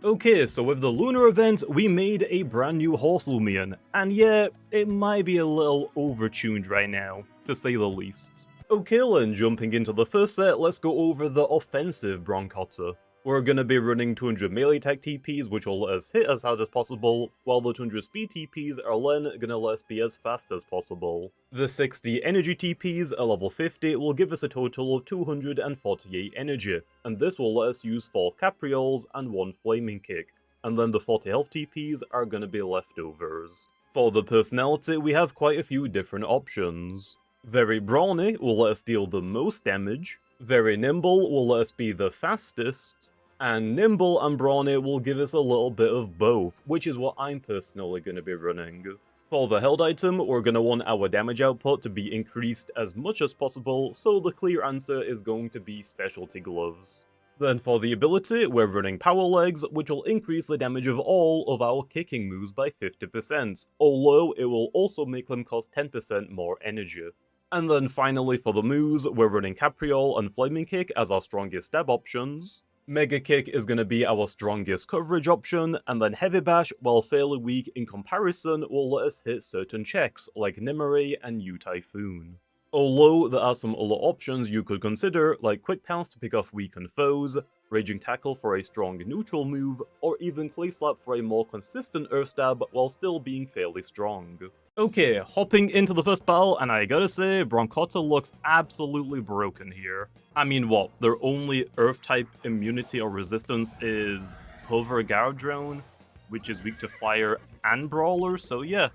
Okay, so with the lunar event, we made a brand new horse Loomian, and yeah, it might be a little overtuned right now, to say the least. Okay then, jumping into the first set, let's go over the offensive Broncotta. We're gonna be running 200 melee attack TPs, which will let us hit as hard as possible, while the 200 speed TPs are then gonna let us be as fast as possible. The 60 energy TPs at level 50 will give us a total of 248 energy, and this will let us use 4 Capriols and 1 Flaming Kick, and then the 40 health TPs are gonna be leftovers. For the personality, we have quite a few different options. Very Brawny will let us deal the most damage, Very Nimble will let us be the fastest, and Nimble and Brawny will give us a little bit of both, which is what I'm personally going to be running. For the held item, we're going to want our damage output to be increased as much as possible, so the clear answer is going to be Specialty Gloves. Then for the ability, we're running Power Legs, which will increase the damage of all of our kicking moves by 50%, although it will also make them cost 10% more energy. And then finally for the moves, we're running Capriol and Flaming Kick as our strongest stab options. Mega Kick is going to be our strongest coverage option, and then Heavy Bash, while fairly weak in comparison, will let us hit certain checks like Nimue and U Typhoon. Although there are some other options you could consider, like Quick Pounce to pick off weakened foes, Raging Tackle for a strong neutral move, or even Clay Slap for a more consistent Earth Stab while still being fairly strong. Okay, hopping into the first battle, and I gotta say, Broncotta looks absolutely broken here. I mean, what, their only Earth-type immunity or resistance is Hover Guard Drone, which is weak to fire and Brawler, so yeah,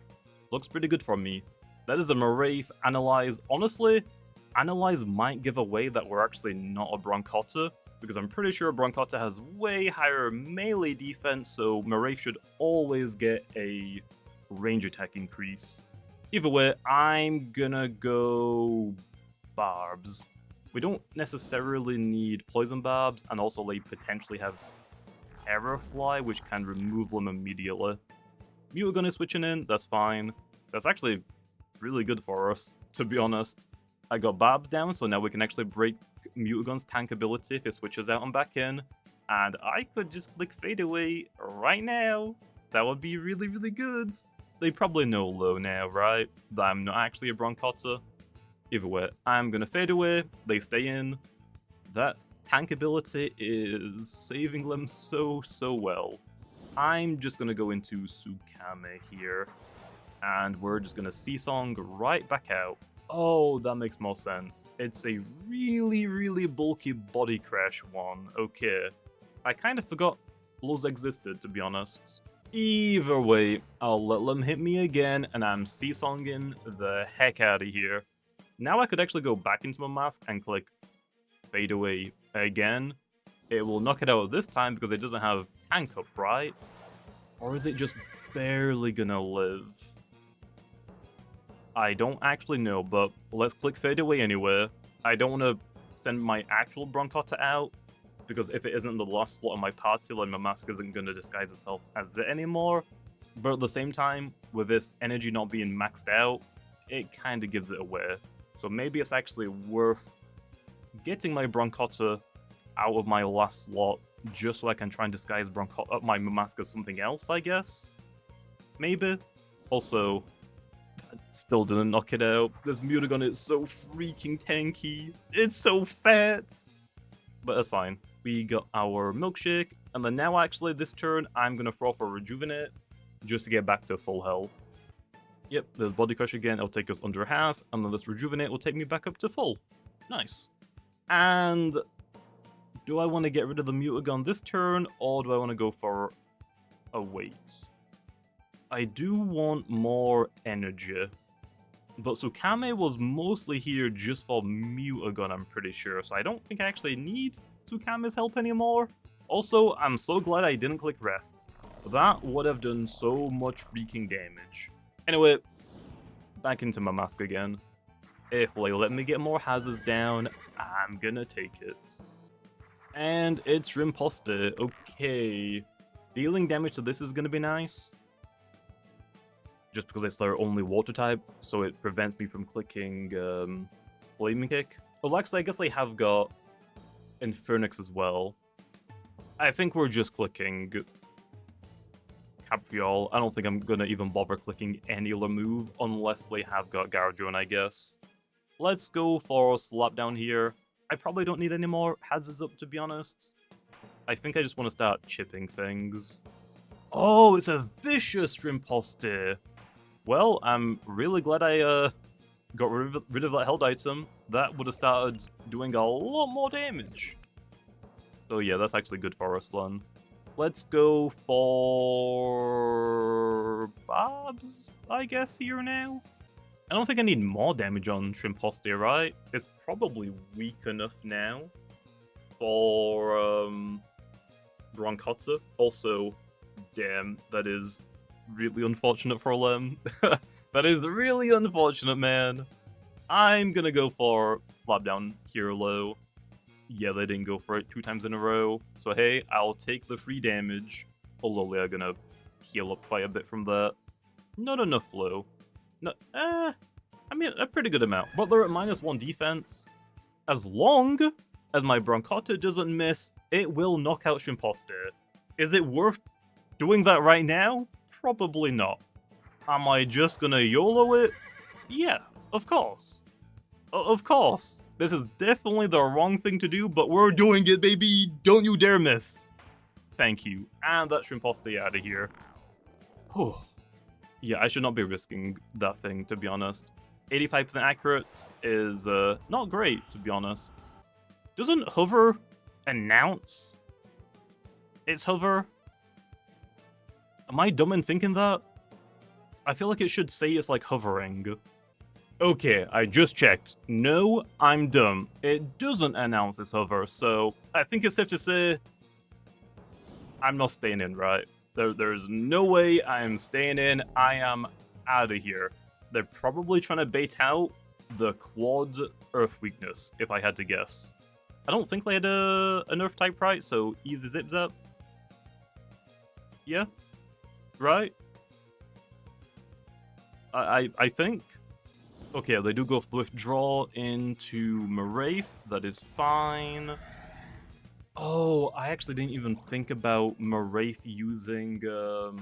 looks pretty good for me. That is a Maraith, Analyze. Honestly, Analyze might give away that we're actually not a Broncotta, because I'm pretty sure Broncotta has way higher melee defense, so Maraith should always get a range attack increase. Either way, I'm gonna go Barbs. We don't necessarily need Poison Barbs, and also they potentially have Terrorfly, which can remove them immediately. Mutagun is switching in, that's fine. That's actually really good for us, to be honest. I got Barbs down, so now we can actually break Mutagun's tank ability if it switches out and back in. And I could just click Fade Away right now. That would be really, really good. They probably know though now, right? That I'm not actually a Broncotta. Either way, I'm gonna Fade Away, they stay in. That tank ability is saving them so well. I'm just gonna go into Sukame here. And we're just gonna Seasong right back out. Oh, that makes more sense. It's a really bulky body crash one. Okay. I kind of forgot those existed, to be honest. Either way, I'll let them hit me again, and I'm Seasonging the heck out of here. Now I could actually go back into my mask and click Fade Away again. It will knock it out this time because it doesn't have tank up, right? Or is it just barely gonna live? I don't actually know, but let's click Fade Away anyway. I don't want to send my actual Broncotta out, because if it isn't the last slot of my party, then my mask isn't going to disguise itself as it anymore. But at the same time, with this energy not being maxed out, it kind of gives it away. So maybe it's actually worth getting my Broncotta out of my last slot, just so I can try and disguise my mask as something else, I guess? Maybe? Also, that still didn't knock it out. This Mutagun is so freaking tanky. It's so fat! But that's fine. We got our Milkshake, and then now actually this turn, I'm gonna throw for Rejuvenate, just to get back to full health. Yep, there's Body Crush again, it'll take us under half, and then this Rejuvenate will take me back up to full. Nice. And do I want to get rid of the Mutagun this turn, or do I want to go for a wait? I do want more energy, but Sukame was mostly here just for Mutagun, I'm pretty sure, so I don't think I actually need Sukame's help anymore. Also, I'm so glad I didn't click Rest. That would have done so much freaking damage. Anyway, back into my mask again. If they let me get more hazards down, I'm gonna take it. And it's Rimposte. Okay. Dealing damage to this is gonna be nice. Just because it's their only water type, so it prevents me from clicking Flaming Kick. Well, actually, I guess they have got Infernix as well. I think we're just clicking Capriole. I don't think I'm gonna even bother clicking any other move unless they have got Garjone, I guess. Let's go for Slap Down here. I probably don't need any more hazards up, to be honest. I think I just want to start chipping things. Oh, it's a vicious Shrimposty. Well, I'm really glad I got rid of that held item. That would have started doing a lot more damage. So yeah, that's actually good for us then. Let's go for Barbs, I guess, here now. I don't think I need more damage on Shrimposty, right? It's probably weak enough now for Broncotta. Also, damn, that is really unfortunate for them. That is really unfortunate, man. I'm gonna go for Slapdown here low. Yeah, they didn't go for it 2 times in a row. So hey, I'll take the free damage. Although they are gonna heal up quite a bit from that. Not enough low. No, I mean, a pretty good amount. But they're at -1 defense. As long as my Broncotta doesn't miss, it will knock out Shrimposty. Is it worth doing that right now? Probably not. Am I just gonna YOLO it? Yeah, of course. Of course. This is definitely the wrong thing to do, but we're doing it, baby! Don't you dare miss! Thank you. And that Shrimposty out of here. Whew. Yeah, I should not be risking that thing, to be honest. 85% accurate is not great, to be honest. Doesn't Hover announce it's Hover? Am I dumb in thinking that? I feel like it should say it's like hovering. Okay, I just checked. No, I'm dumb. It doesn't announce it's Hover, so I think it's safe to say I'm not staying in, right? There's no way I'm staying in. I am out of here. They're probably trying to bait out the quad Earth weakness, if I had to guess. I don't think they had an Earth type, right? So easy Zip Zap. Yeah? Right? I think. Okay, they do go for Withdraw into Maraith. That is fine. Oh, I actually didn't even think about Maraith using the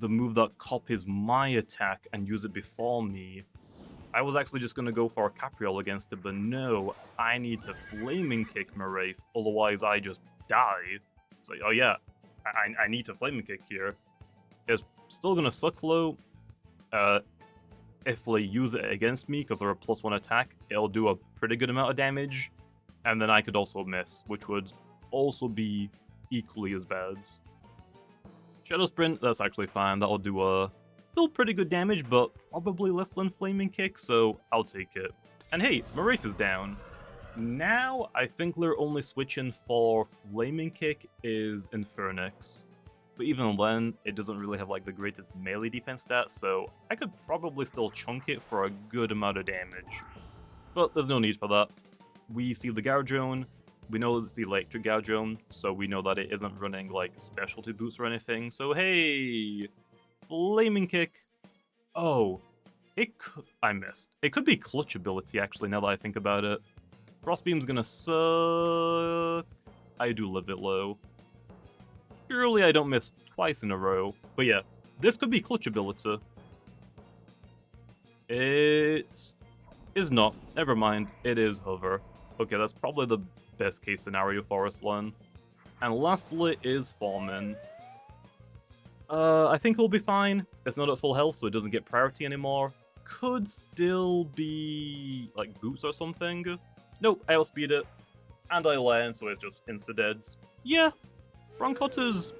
move that copies my attack and use it before me. I was actually just going to go for a Capriole against it, but no, I need to Flaming Kick Maraith, otherwise I just die. So, oh yeah, I need to Flaming Kick here. It's still going to suck low. If they use it against me, because they're a +1 attack, it'll do a pretty good amount of damage. And then I could also miss, which would also be equally as bad. Shadow Sprint, that's actually fine. That'll do still pretty good damage, but probably less than Flaming Kick, so I'll take it. And hey, Maraith is down. Now, I think they're only switching for Flaming Kick is Infernix. But even then, it doesn't really have like the greatest melee defense stats, so I could probably still chunk it for a good amount of damage. But there's no need for that. We see the Garjone, we know it's the electric Garjone, so we know that it isn't running like specialty boots or anything, so hey! Flaming Kick. Oh, I missed. It could be clutch ability actually, now that I think about it. Frostbeam's gonna suck. I do live it low. Surely I don't miss twice in a row, but yeah, this could be clutch ability. It is not. Never mind, it is Hover. Okay, that's probably the best case scenario for us then. And lastly is Foreman. I think we'll be fine. It's not at full health, so it doesn't get priority anymore. Could still be like boots or something. Nope, I outspeed it. And I land, so it's just insta-deads. Yeah, Broncotta's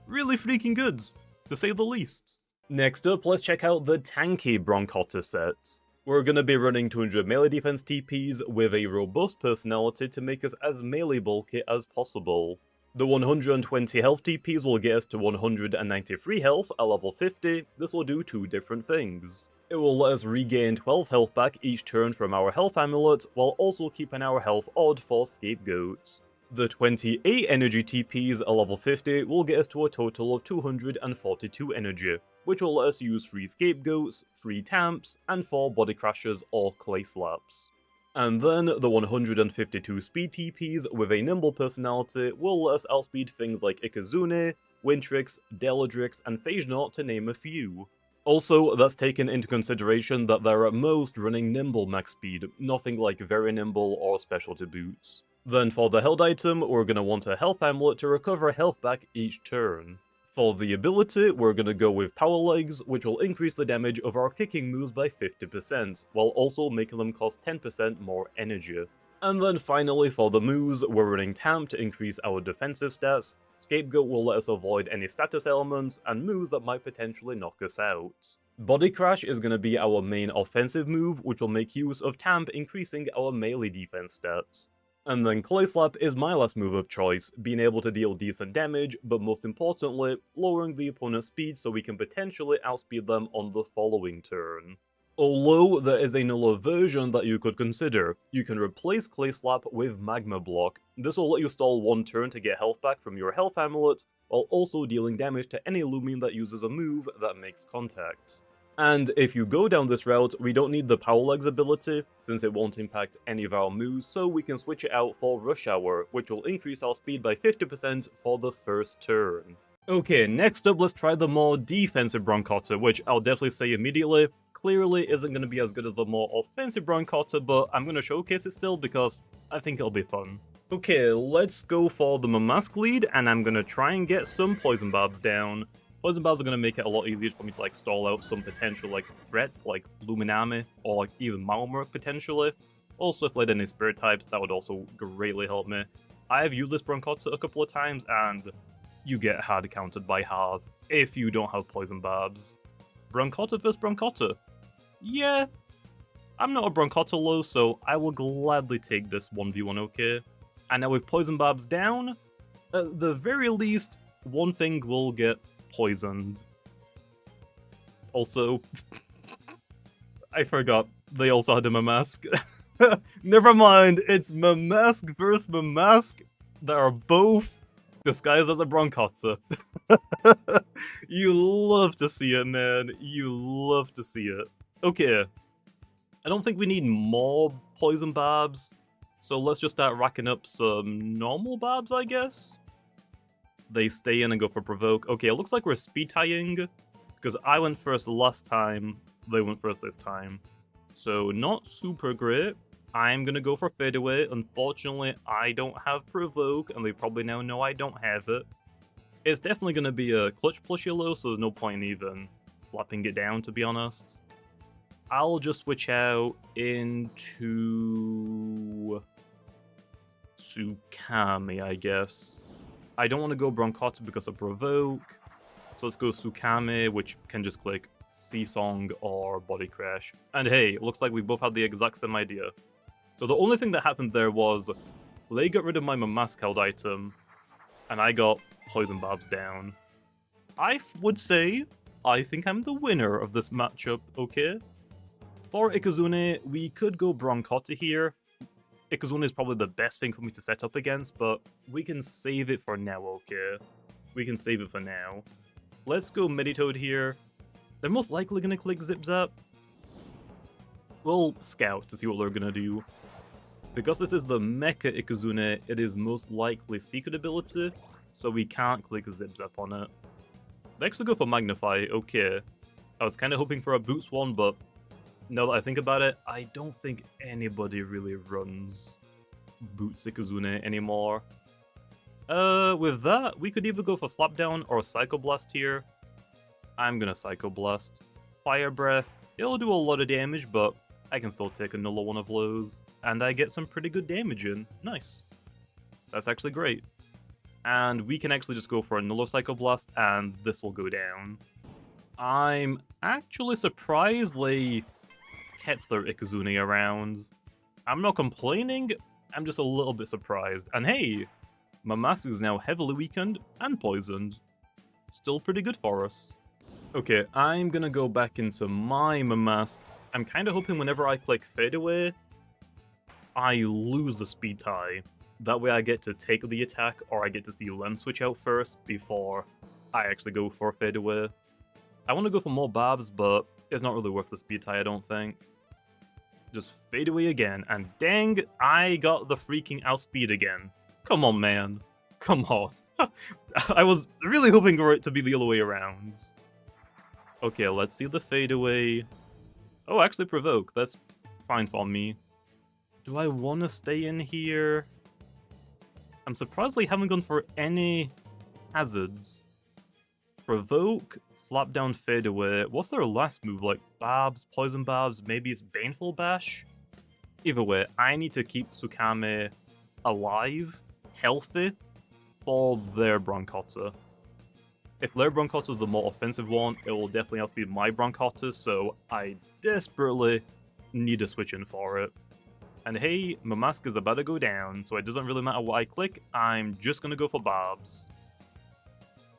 really freaking good, to say the least. Next up, let's check out the tanky Broncotta set. We're gonna be running 200 melee defense TPs with a robust personality to make us as melee bulky as possible. The 120 health TPs will get us to 193 health at level 50. This will do 2 different things. It will let us regain 12 health back each turn from our health amulet, while also keeping our health odd for scapegoats. The 28 energy TPs at level 50 will get us to a total of 242 energy, which will let us use 3 scapegoats, 3 tamps, and 4 body crashes or clay slaps. And then the 152 speed TPs with a nimble personality will let us outspeed things like Ikazune, Wintrix, Deladrix, and Phasenaut to name a few. Also, that's taken into consideration that they're at most running nimble max speed, nothing like very nimble or specialty boots. Then for the held item, we're going to want a health amulet to recover health back each turn. For the ability, we're going to go with Power Legs, which will increase the damage of our kicking moves by 50%, while also making them cost 10% more energy. And then finally for the moves, we're running Tamp to increase our defensive stats, Scapegoat will let us avoid any status elements, and moves that might potentially knock us out. Body Crash is going to be our main offensive move, which will make use of Tamp increasing our melee defense stats. And then Clay Slap is my last move of choice, being able to deal decent damage, but most importantly, lowering the opponent's speed so we can potentially outspeed them on the following turn. Although there is another version that you could consider, you can replace Clay Slap with Magma Block. This will let you stall one turn to get health back from your health amulet, while also dealing damage to any Loomian that uses a move that makes contact. And if you go down this route, we don't need the Power Legs ability, since it won't impact any of our moves, so we can switch it out for Rush Hour, which will increase our speed by 50% for the first turn. Okay, next up let's try the more defensive Broncotta, which I'll definitely say immediately, clearly isn't going to be as good as the more offensive Broncotta, but I'm going to showcase it still because I think it'll be fun. Okay, let's go for the Mamask lead, and I'm going to try and get some Poison Barbs down. Poison Barbs are going to make it a lot easier for me to stall out some potential threats like Luminami or even Malmurk potentially. Also if led any spirit types, that would also greatly help me. I have used this Broncotta a couple of times and you get hard countered by half if you don't have Poison Barbs. Broncotta vs Broncotta. Yeah, I'm not a Broncotta low, so I will gladly take this 1v1 okay. And now with Poison Barbs down, at the very least, one thing will get poisoned. Also, I forgot, they also had a Mamask. Never mind, it's Mamask versus Mamask that are both disguised as a Broncotta. You love to see it, man. You love to see it. Okay, I don't think we need more Poison Barbs, so let's just start racking up some normal Barbs, I guess? They stay in and go for Provoke. Okay, it looks like we're speed tying, because I went first last time, they went first this time. So not super great. I'm gonna go for Fadeaway. Unfortunately, I don't have Provoke, and they probably now know I don't have it. It's definitely gonna be a Clutch plushie low, so there's no point in even slapping it down, to be honest. I'll just switch out into Tsukami, I guess. I don't want to go Broncotta because of Provoke, so let's go Tsukami, which can just click C-Song or Body Crash. And hey, it looks like we both had the exact same idea. So the only thing that happened there was they got rid of my Mamask held item, and I got Poison Barbs down. I would say I think I'm the winner of this matchup, okay? For Ikazune, we could go Broncotta here. Ikazune is probably the best thing for me to set up against, but we can save it for now, okay? We can save it for now. Let's go Meditoad here. They're most likely going to click Zip Zap. We'll scout to see what they're going to do. Because this is the Mecha Ikazune, it is most likely Secret Ability, so we can't click Zip Zap on it. They actually go for Magnify, okay. I was kind of hoping for a Boots one, but now that I think about it, I don't think anybody really runs Boots Ikazune anymore. With that, we could either go for Slapdown or Psycho Blast here. I'm gonna Psycho Blast. Fire Breath, it'll do a lot of damage, but I can still take another one of those, and I get some pretty good damage in. Nice. That's actually great. And we can actually just go for another Psycho Blast, and this will go down. I'm actually surprised they kept their Ikazune around. I'm not complaining, I'm just a little bit surprised. And hey, Mamask is now heavily weakened and poisoned. Still pretty good for us. Okay, I'm gonna go back into my Mamask. I'm kind of hoping whenever I click Fadeaway, I lose the speed tie. That way I get to take the attack, or I get to see Lem switch out first before I actually go for Fadeaway. I want to go for more Barbs, but it's not really worth the speed tie, I don't think. Just fade away again, and dang, I got the freaking outspeed again. Come on, man. Come on. I was really hoping for it to be the other way around. Okay, let's see the fade away. Oh, actually provoke. That's fine for me. Do I want to stay in here? I'm surprised they haven't gone for any hazards. Provoke, slap down, fade away. What's their last move? Like Barbs, Poison Barbs, maybe it's Baneful Bash? Either way, I need to keep Tsukame alive, healthy, for their Broncotta. If their Broncotta is the more offensive one, it will definitely outspeed my Broncotta, so I desperately need to switch in for it. And hey, my mask is about to go down, so it doesn't really matter what I click, I'm just gonna go for Barbs.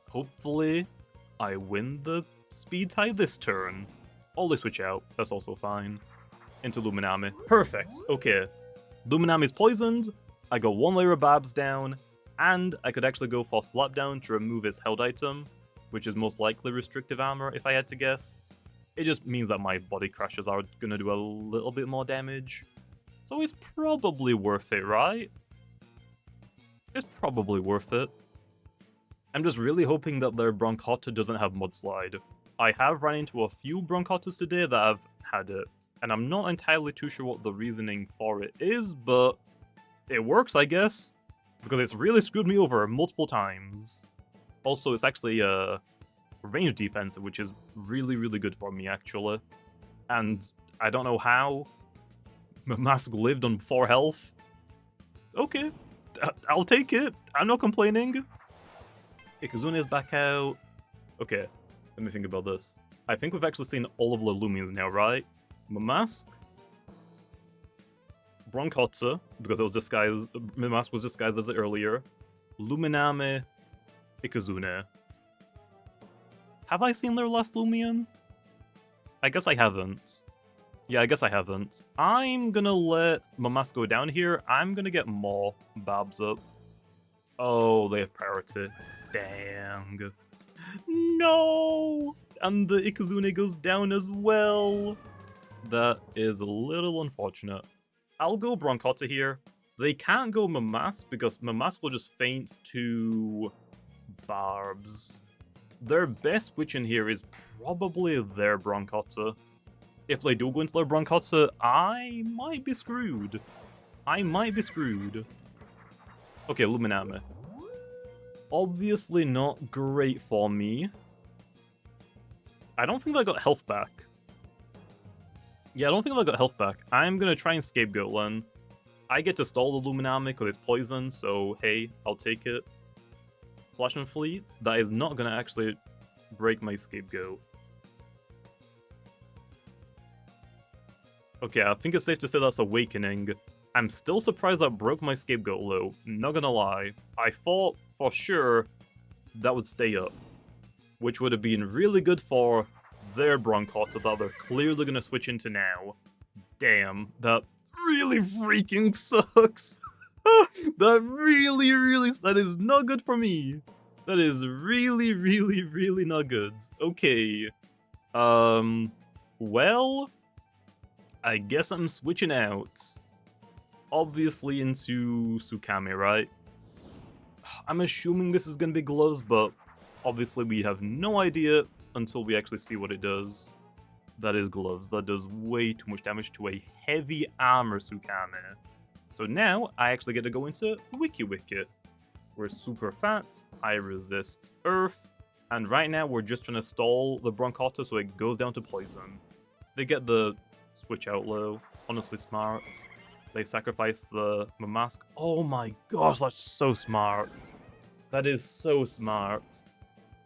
Hopefully, I win the speed tie this turn. Or they switch out, that's also fine. Into Luminami. Perfect, okay. Luminami's poisoned, I got one layer of Barbs down, and I could actually go for Slap Down to remove his held item, which is most likely restrictive armor if I had to guess. It just means that my body crashes are gonna do a little bit more damage. So it's probably worth it, right? It's probably worth it. I'm just really hoping that their Broncotta doesn't have Mudslide. I have run into a few Broncottas today that have had it, and I'm not entirely too sure what the reasoning for it is, but it works, I guess, because it's really screwed me over multiple times. Also, it's actually a range defense, which is really, really good for me, actually. And I don't know how my mask lived on 4 health. Okay, I'll take it. I'm not complaining. Ikazune is back out. Okay, let me think about this. I think we've actually seen all of the Loomians now, right? Mask, Broncotta, because it was disguised. Mask was disguised as it earlier. Luminami, Ikazune. Have I seen their last Loomian? I guess I haven't. Yeah, I guess I haven't. I'm gonna let Mamas go down here. I'm gonna get more Barbs up. Oh, they have priority. Dang. No! And the Ikazune goes down as well. That is a little unfortunate. I'll go Broncotta here. They can't go Mamas because Mamas will just faint to Barbs. Their best switch in here is probably their Broncotta. If they do go into their Broncotta, I might be screwed. I might be screwed. Okay, Luminami. Obviously not great for me. I don't think I got health back. Yeah, I don't think I got health back. I'm gonna try and Scapegoat Len. I get to stall the Luminami because it's poison, so hey, I'll take it. Flash and Fleet, that is not gonna actually break my Scapegoat. Okay, I think it's safe to say that's Awakening. I'm still surprised that broke my Scapegoat low, not gonna lie. I thought for sure that would stay up, which would have been really good for their Broncotta that they're clearly gonna switch into now. Damn, that really freaking sucks. That that is not good for me. That is really not good. Okay. Well, I guess I'm switching out. Obviously into Tsukame, right? I'm assuming this is gonna be gloves, but obviously we have no idea until we actually see what it does. That is gloves. That does way too much damage to a heavy armor Tsukame. So now I actually get to go into Wiki Wicket. We're super fat, I resist earth, and right now we're just trying to stall the Broncotta so it goes down to poison. They get the switch out low, honestly smart. They sacrifice the mask. Oh my gosh, that's so smart. That is so smart.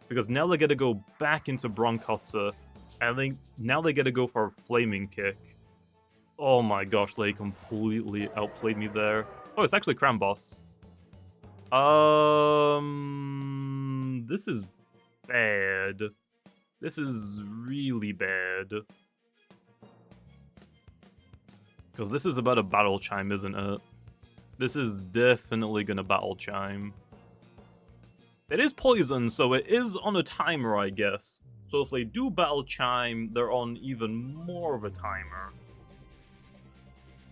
Because now they get to go back into Broncotta, and now they get to go for a Flaming Kick. Oh my gosh, they completely outplayed me there. Oh, it's actually Crown Boss. This is bad. This is really bad. Because this is about a Battle Chime, isn't it? This is definitely gonna Battle Chime. It is poison, so it is on a timer, I guess. So if they do Battle Chime, they're on even more of a timer.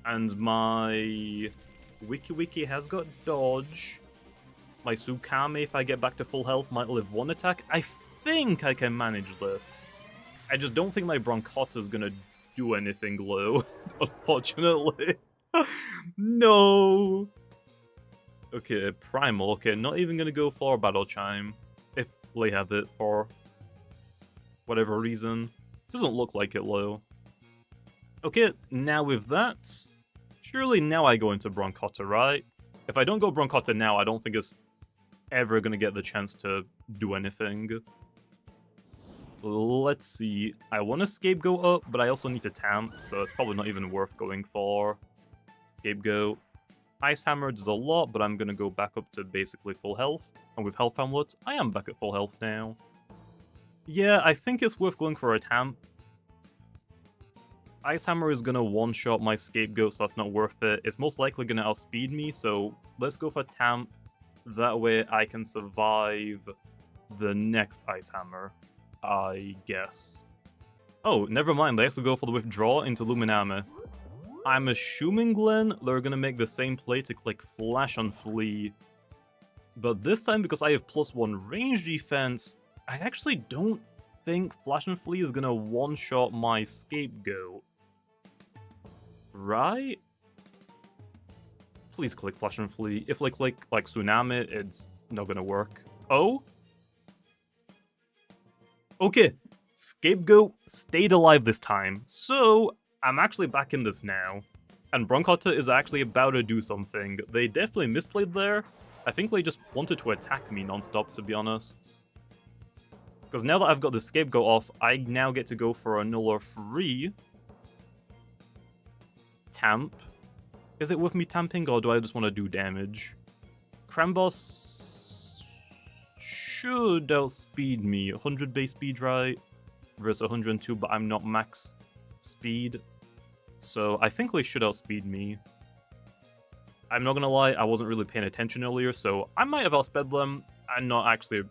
And my Wiki has got dodge. My Tsukame, if I get back to full health, might live one attack. I think I can manage this. I just don't think my Broncotta is gonna do anything low, unfortunately. No! Okay, Primal. Okay, not even gonna go for Battle Chime. If they have it for whatever reason. Doesn't look like it low. Okay, now with that, surely now I go into Broncotta, right? If I don't go Broncotta now, I don't think it's ever gonna get the chance to do anything. Let's see. I want to Scapegoat up, but I also need to Tamp, so it's probably not even worth going for Scapegoat. Ice Hammer does a lot, but I'm gonna go back up to basically full health. And with Health Amulet, I am back at full health now. Yeah, I think it's worth going for a Tamp. Ice Hammer is gonna one-shot my Scapegoat, so that's not worth it. It's most likely gonna outspeed me, so let's go for Tamp. That way I can survive the next Ice Hammer, I guess. Oh, never mind, they actually go for the withdraw into Luminame. I'm assuming, Glenn, they're gonna make the same play to click Flash on Flea. But this time, because I have +1 range defense, I actually don't think Flash and Flea is gonna one-shot my Scapegoat. Right? Please click Flash and Flea. If they click, like, Tsunami, it's not gonna work. Oh? Okay. Scapegoat stayed alive this time, so I'm actually back in this now. And Broncotta is actually about to do something. They definitely misplayed there. I think they just wanted to attack me non-stop, to be honest. Because now that I've got the Scapegoat off, I now get to go for a Nuller free Tamp. Is it worth me tamping, or do I just want to do damage? Crambos should outspeed me. 100 base speed, right? Versus 102, but I'm not max speed. So I think they should outspeed me. I'm not gonna lie, I wasn't really paying attention earlier, so I might have outsped them and not actually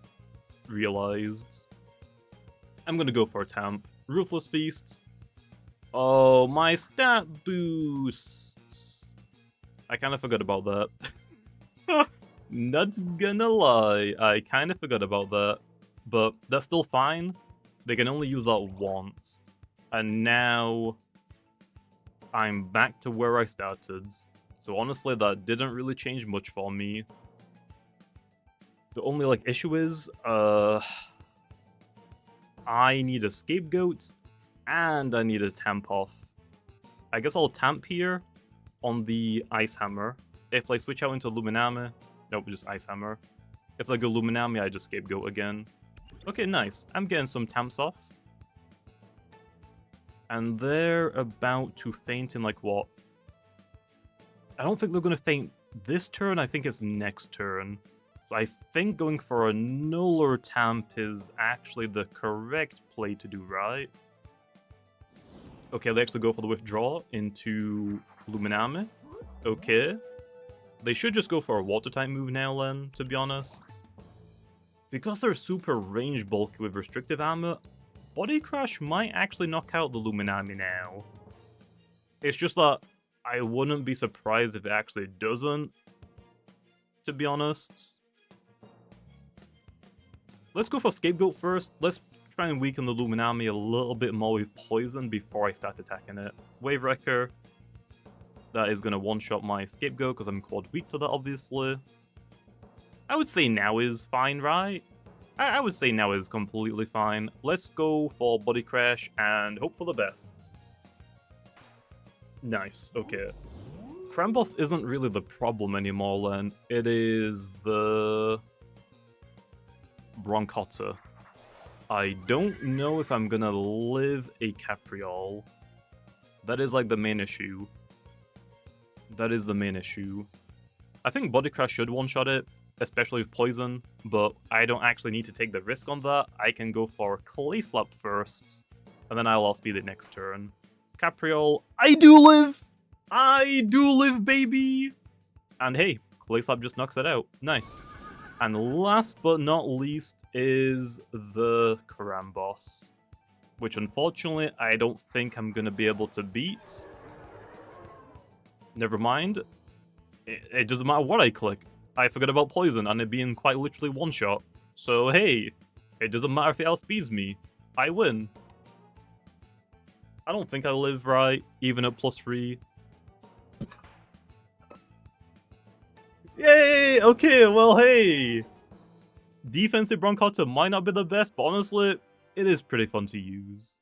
realized. I'm gonna go for a Tamp. Ruthless Feast. Oh, my stat boosts. I kind of forgot about that. Not gonna lie, I kind of forgot about that. But that's still fine. They can only use that once. And now I'm back to where I started. So honestly, that didn't really change much for me. The only, like, issue is, I need a Scapegoat, and I need a Tamp off. I guess I'll Tamp here on the Ice Hammer. If I switch out into Luminame, nope, just Ice Hammer. If I go Luminame, I just Scapegoat again. Okay, nice. I'm getting some Tamps off. And they're about to faint in, like, what? I don't think they're going to faint this turn, I think it's next turn. So I think going for a Nuller Tamp is actually the correct play to do, right? Okay, they actually go for the withdraw into Luminame. Okay. They should just go for a water type move now then, to be honest. Because they're super range bulky with restrictive armor, Body Crash might actually knock out the Luminame now. It's just that I wouldn't be surprised if it actually doesn't, to be honest. Let's go for Scapegoat first. Let's try and weaken the Luminame a little bit more with Poison before I start attacking it. Wave Wrecker. That is going to one-shot my Scapegoat because I'm quad weak to that, obviously. I would say now is fine, right? I would say now is completely fine. Let's go for Body Crash and hope for the best. Nice, okay. Crambos isn't really the problem anymore then. It is the Broncotta. I don't know if I'm gonna live a Capriole. That is like the main issue. That is the main issue. I think Body Crash should one-shot it, especially with Poison, but I don't actually need to take the risk on that. I can go for Clay Slap first, and then I'll outspeed it next turn. Capriole, I do live! I do live, baby! And hey, Clay Slap just knocks it out. Nice. And last but not least is the Crambos, which unfortunately I don't think I'm going to be able to beat. Never mind. It doesn't matter what I click. I forgot about poison and it being quite literally one-shot. So hey, it doesn't matter if it outspeeds me. I win. I don't think I live right, even at +3. Yay! Okay, well hey! Defensive Broncotta might not be the best, but honestly, it is pretty fun to use.